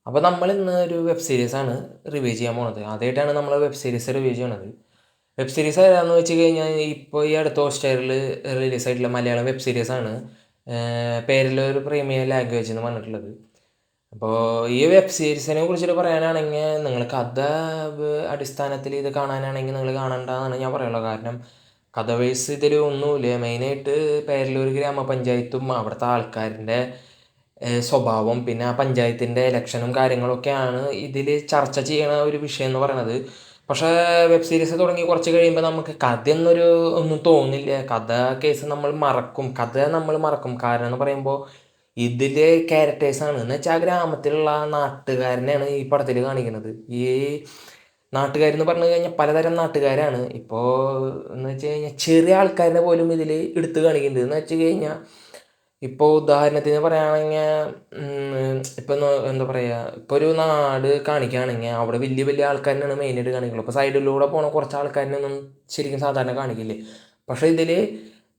അപ്പോൾ നമ്മൾ ഇന്ന് ഒരു വെബ് സീരീസാണ് റിവ്യൂ ചെയ്യാൻ പോണത്. ആദ്യമായിട്ടാണ് നമ്മൾ വെബ് സീരീസ് റിവ്യൂ ചെയ്യണത്. വെബ് സീരീസ് ഏതാണെന്ന് വെച്ച് കഴിഞ്ഞാൽ ഇപ്പോൾ ഈ അടുത്ത ഹോട്ട്സ്റ്റാറിൽ റിലീസായിട്ടുള്ള മലയാളം വെബ് സീരീസാണ് പേരിലൊരു പ്രീമിയം ലാംഗ്വേജ് എന്ന് പറഞ്ഞിട്ടുള്ളത്. അപ്പോൾ ഈ വെബ് സീരീസിനെ കുറിച്ചിട്ട് പറയാനാണെങ്കിൽ നിങ്ങൾ കഥ അടിസ്ഥാനത്തിൽ ഇത് കാണാനാണെങ്കിൽ നിങ്ങൾ കാണണ്ടെന്നാണ് ഞാൻ പറയുള്ളത്. കാരണം കഥ വൈസ് ഇതിൽ ഒന്നുമില്ല. മെയിനായിട്ട് പേരിലൊരു ഗ്രാമപഞ്ചായത്തും അവിടുത്തെ ആൾക്കാരുടെ സ്വഭാവം, പിന്നെ ആ പഞ്ചായത്തിൻ്റെ ഇലക്ഷനും കാര്യങ്ങളൊക്കെയാണ് ഇതിൽ ചർച്ച ചെയ്യണ ഒരു വിഷയം എന്ന് പറയണത്. പക്ഷേ വെബ് സീരീസ് തുടങ്ങി കുറച്ച് കഴിയുമ്പോൾ നമുക്ക് കഥയൊന്നൊരു ഒന്നും തോന്നില്ല. കഥ കേസ് നമ്മൾ മറക്കും. കാരണം എന്ന് പറയുമ്പോൾ ഇതിലെ ക്യാരക്ടേഴ്സാണ് എന്ന് വെച്ചാൽ ആ ഗ്രാമത്തിലുള്ള നാട്ടുകാരനെയാണ് ഈ പടത്തിൽ കാണിക്കുന്നത്. ഈ നാട്ടുകാരെന്ന് പറഞ്ഞു കഴിഞ്ഞാൽ പലതരം നാട്ടുകാരാണ്. ഇപ്പോൾ എന്ന് വെച്ച് കഴിഞ്ഞാൽ ചെറിയ ആൾക്കാരെ പോലും ഇതിൽ എടുത്ത് കാണിക്കുന്നുണ്ട്. എന്ന് വെച്ച് കഴിഞ്ഞാൽ ഇപ്പോൾ ഉദാഹരണത്തിന് പറയുകയാണെങ്കിൽ ഇപ്പം എന്താ പറയുക, ഇപ്പോൾ ഒരു നാട് കാണിക്കുകയാണെങ്കിൽ അവിടെ വലിയ വലിയ ആൾക്കാരെയാണ് മെയിനായിട്ട് കാണിക്കുള്ളൂ. ഇപ്പോൾ സൈഡിലൂടെ പോണ കുറച്ച് ആൾക്കാരിനൊന്നും ശരിക്കും സാധാരണ കാണിക്കില്ലേ. പക്ഷേ ഇതിൽ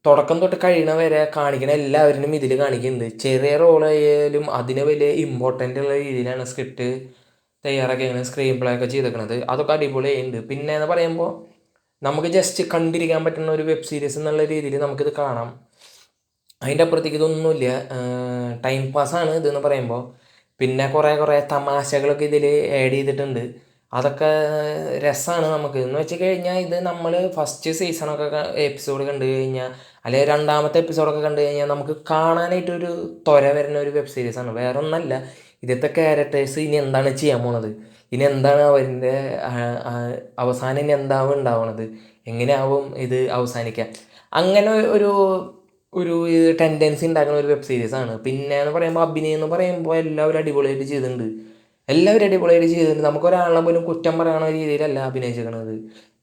തുടക്കം തൊട്ട് കഴിയണ വരെ കാണിക്കണ എല്ലാവരും ഇതിൽ കാണിക്കുന്നുണ്ട്. ചെറിയ റോളായാലും അതിന് വലിയ ഇമ്പോർട്ടൻ്റ് ഉള്ള രീതിയിലാണ് സ്ക്രിപ്റ്റ് തയ്യാറാക്കിയാണ് സ്ക്രീൻ പ്ലേ ഒക്കെ ചെയ്തേക്കണത്. അതൊക്കെ അടിപൊളിയായിട്ടുണ്ട്. പിന്നെ എന്ന് പറയുമ്പോൾ നമുക്ക് ജസ്റ്റ് കണ്ടിരിക്കാൻ പറ്റുന്ന ഒരു വെബ് സീരീസ് എന്നുള്ള രീതിയിൽ നമുക്കിത് കാണാം. അതിൻ്റെ അപ്പുറത്തേക്ക് ഇതൊന്നുമില്ല. ടൈം പാസ്സാണ് ഇതെന്ന് പറയുമ്പോൾ. പിന്നെ കുറേ തമാശകളൊക്കെ ഇതിൽ ആഡ് ചെയ്തിട്ടുണ്ട്. അതൊക്കെ രസമാണ് നമുക്ക്. എന്ന് വെച്ച് കഴിഞ്ഞാൽ ഇത് നമ്മൾ ഫസ്റ്റ് സീസണൊക്കെ എപ്പിസോഡ് കണ്ടു കഴിഞ്ഞാൽ, അല്ലെങ്കിൽ രണ്ടാമത്തെ എപ്പിസോഡൊക്കെ കണ്ടു കഴിഞ്ഞാൽ നമുക്ക് കാണാനായിട്ടൊരു ത്വര വരുന്ന ഒരു വെബ് സീരീസാണ്. വേറെ ഒന്നല്ല, ഇതിലത്തെ ക്യാരക്ടേഴ്സ് ഇനി എന്താണ് ചെയ്യാൻ പോണത്, ഇനി എന്താണ് അവരുടെ അവസാനം ഇനി എന്താവും ഉണ്ടാവണത്, എങ്ങനെയാവും ഇത് അവസാനിക്കുക, അങ്ങനെ ഒരു ഒരു ടെൻഡൻസി ഉണ്ടാക്കുന്ന ഒരു വെബ് സീരീസാണ്. പിന്നെ എന്ന് പറയുമ്പോൾ അഭിനയം എന്ന് പറയുമ്പോൾ എല്ലാവരും അടിപൊളിയായിട്ട് ചെയ്തിട്ടുണ്ട്. നമുക്കൊരാളെ പോലും കുറ്റം പറയാനുള്ള രീതിയിലല്ല അഭിനയിച്ചിരിക്കുന്നത്.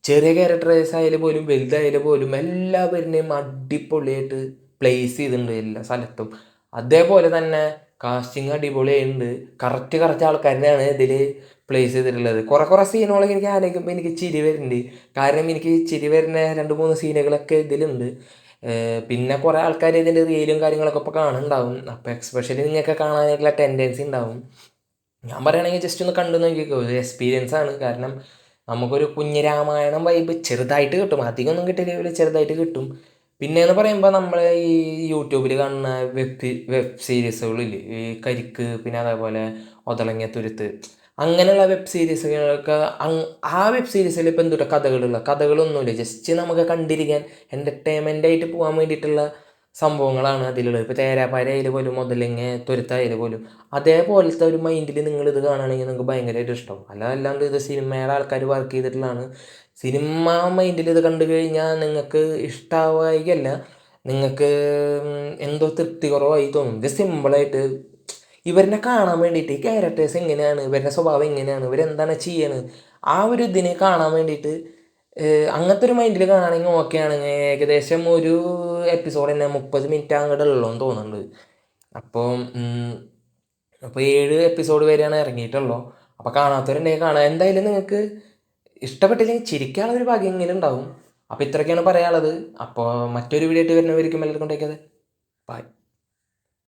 ചെറിയ ക്യാരക്ടേഴ്സ് ആയാലും പോലും വലുതായാലും പോലും എല്ലാവരുടെയും അടിപൊളിയായിട്ട് പ്ലേസ് ചെയ്തിട്ടുണ്ട് എല്ലാ സ്ഥലത്തും. അതേപോലെ തന്നെ കാസ്റ്റിംഗ് അടിപൊളിയായിട്ടുണ്ട്. കറക്റ്റ് ആൾക്കാരെയാണ് ഇതിൽ പ്ലേസ് ചെയ്തിട്ടുള്ളത്. കുറേ സീനുകളൊക്കെ എനിക്ക് ആലോചിക്കുമ്പോൾ എനിക്ക് ചിരി വരുന്നുണ്ട്. കാരണം എനിക്ക് ചിരി വരുന്ന 2-3 സീനുകളൊക്കെ ഇതിലുണ്ട്. പിന്നെ കുറേ ആൾക്കാർ ഇതിൻ്റെ റീലും കാര്യങ്ങളൊക്കെ ഇപ്പോൾ കാണുന്നുണ്ടാവും. അപ്പോൾ എക്സ്പെഷ്യലി നിങ്ങൾക്ക് കാണാനായിട്ടുള്ള ടെൻഡൻസി ഉണ്ടാവും. ഞാൻ പറയുകയാണെങ്കിൽ ജസ്റ്റ് ഒന്ന് കണ്ടു നോക്കിക്കോ, ഒരു എക്സ്പീരിയൻസ് ആണ്. കാരണം നമുക്കൊരു കുഞ്ഞ് രാമായണം വൈബ് ചെറുതായിട്ട് കിട്ടും, അധികമൊന്നും കിട്ടിയില്ലെങ്കിൽ ചെറുതായിട്ട് കിട്ടും. പിന്നെയെന്ന് പറയുമ്പോൾ നമ്മൾ ഈ യൂട്യൂബിൽ കാണുന്ന വെബ് സീരീസുകളില്ലേ, ഈ കരിക്ക്, പിന്നെ അതേപോലെ ഒതളങ്ങിയ തുരുത്ത്, അങ്ങനെയുള്ള വെബ് സീരീസുകളൊക്കെ ആ വെബ് സീരീസിൽ ഇപ്പോൾ എന്തുട്ടാ കഥകളൊന്നുമില്ല. ജസ്റ്റ് നമുക്ക് കണ്ടിരിക്കാൻ എൻ്റർടൈൻമെൻ്റായിട്ട് പോകാൻ വേണ്ടിയിട്ടുള്ള സംഭവങ്ങളാണ് അതിലുള്ളത്. ഇപ്പോൾ തേരാപ്പാരയിൽ പോലും മുതലങ്ങ തുരുത്തായാലും പോലും അതേപോലത്തെ ഒരു മൈൻഡിൽ നിങ്ങളിത് കാണുകയാണെങ്കിൽ നിങ്ങൾക്ക് ഭയങ്കരമായിട്ട് ഇഷ്ടമാവും. അല്ലാണ്ട് ഇത് സിനിമയുടെ ആൾക്കാർ വർക്ക് ചെയ്തിട്ടുള്ളതാണ്. സിനിമ മൈൻഡിൽ ഇത് കണ്ടു കഴിഞ്ഞാൽ നിങ്ങൾക്ക് ഇഷ്ടമാവുകയല്ല, നിങ്ങൾക്ക് എന്തോ തൃപ്തി കുറവായി തോന്നും. ഇത് സിമ്പിളായിട്ട് ഇവരെ കാണാൻ വേണ്ടിയിട്ട്, ഈ ക്യാരക്ടേഴ്സ് എങ്ങനെയാണ്, ഇവരുടെ സ്വഭാവം എങ്ങനെയാണ്, ഇവരെന്താണ് ചെയ്യണത്, ആ ഒരു ഇതിനെ കാണാൻ വേണ്ടിയിട്ട് അങ്ങനത്തെ ഒരു മൈൻഡിൽ കാണുകയാണെങ്കിൽ ഓക്കെ ആണെങ്കിൽ ഏകദേശം ഒരു എപ്പിസോഡ് തന്നെ 30 മിനിറ്റ് അങ്ങോട്ട് ഉള്ളൂന്ന് തോന്നുന്നുണ്ട്. അപ്പോൾ അപ്പോൾ 7 എപ്പിസോഡ് വരെയാണ് ഇറങ്ങിയിട്ടുള്ളൂ. അപ്പോൾ കാണാത്തവരുണ്ടെങ്കിൽ കാണാം. എന്തായാലും നിങ്ങൾക്ക് ഇഷ്ടപ്പെട്ടില്ലെങ്കിൽ ചിരിക്കാനുള്ള ഒരു ഭാഗ്യമെങ്കിലും ഉണ്ടാവും. അപ്പോൾ ഇത്രയൊക്കെയാണ് പറയാനുള്ളത്. അപ്പോൾ മറ്റൊരു വീഡിയോ ആയിട്ട് വരുന്നവരിക്കും എല്ലാവർക്കും ടേക്ക് കെയർ. ബൈ.